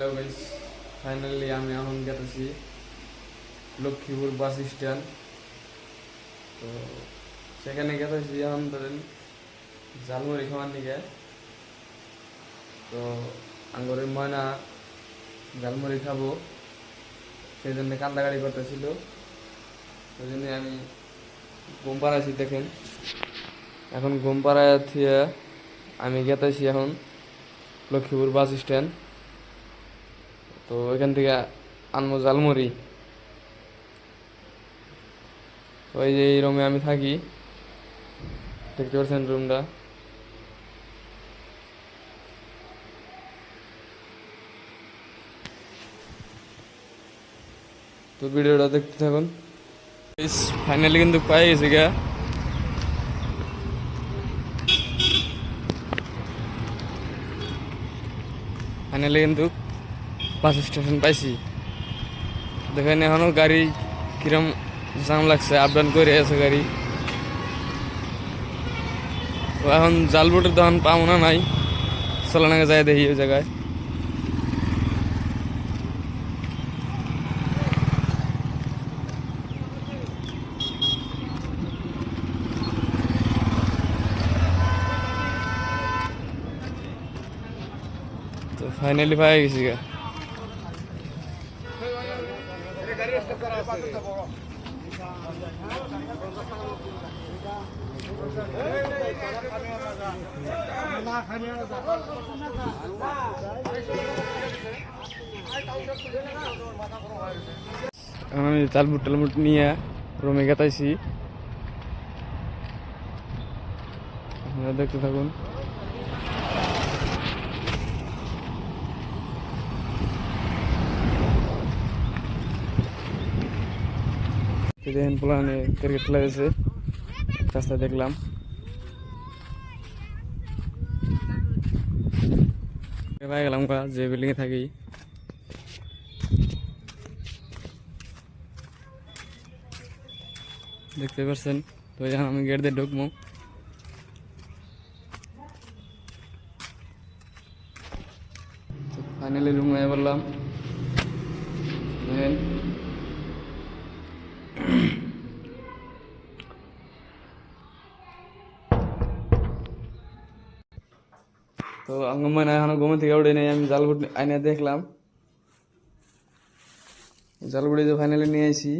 Hello guys, finally আমি এখন গেতেছি Lakshmipur bus stand. তো সেখানে গেতেছি এখন ধরেন ঝালমুড়ি খাওয়ার নিকে। তো আঙ্গুরের ময়না ঝালমুড়ি খাবো, সেই জন্য কান্দাকাড়ি করতেছিল। ওই জন্য আমি ঘুম পাড়াইছি। দেখেন এখন ঘুম পাড়ায় থিয়ে আমি গেতেছি এখন লক্ষ্মীপুর বাস স্ট্যান্ড। তো ওইখান থেকে আনবো ঝালমুড়ি। ওই যে এই রুমে আমি থাকি, দেখতে পাচ্ছেন রুমটা। তো ভিডিওটা দেখতে থাকুন। ফাইনালি কিন্তু পাই গেছি গা। ফাইনালি কিন্তু বাস স্টেশন পাইছি। দেখেন এখনো গাড়ি কিরম জাম লাগছে, আপ ডাউন করে আছে গাড়ি। তো এখন জালবোটের দোকান পাবো না নাই, চলানাকে যায় দেখি ওই জায়গায়। তো ফাইনালি পাই গেছি গা। এখন আমি জালবুট টালবুট নিয়ে রুমে গেতাইছি, আপনারা দেখতে থাকুন। দেখেন প্লানে ক্রিকেট খেলা রাস্তায় দেখলাম। পাই গেলাম যে বিল্ডিং এ থাকি। দেখতে পাচ্ছেন, তো এখন আমি গেট দিয়ে ঢুকবো। ফাইনালি রুমে বললাম দেখেন। তো মানে এখনো ঘুমে থেকে উঠে নেই, আমি জালবুট আইনে দেখলাম। জালবুটি যে ফাইনালি নিয়ে আইছি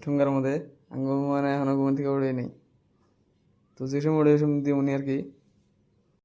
ঠুঙ্গার মধ্যে। মানে এখনো ঘুমে থেকে উঠে নেই। তো যে সময় উঠে সময় দিয়ে উনি আর কি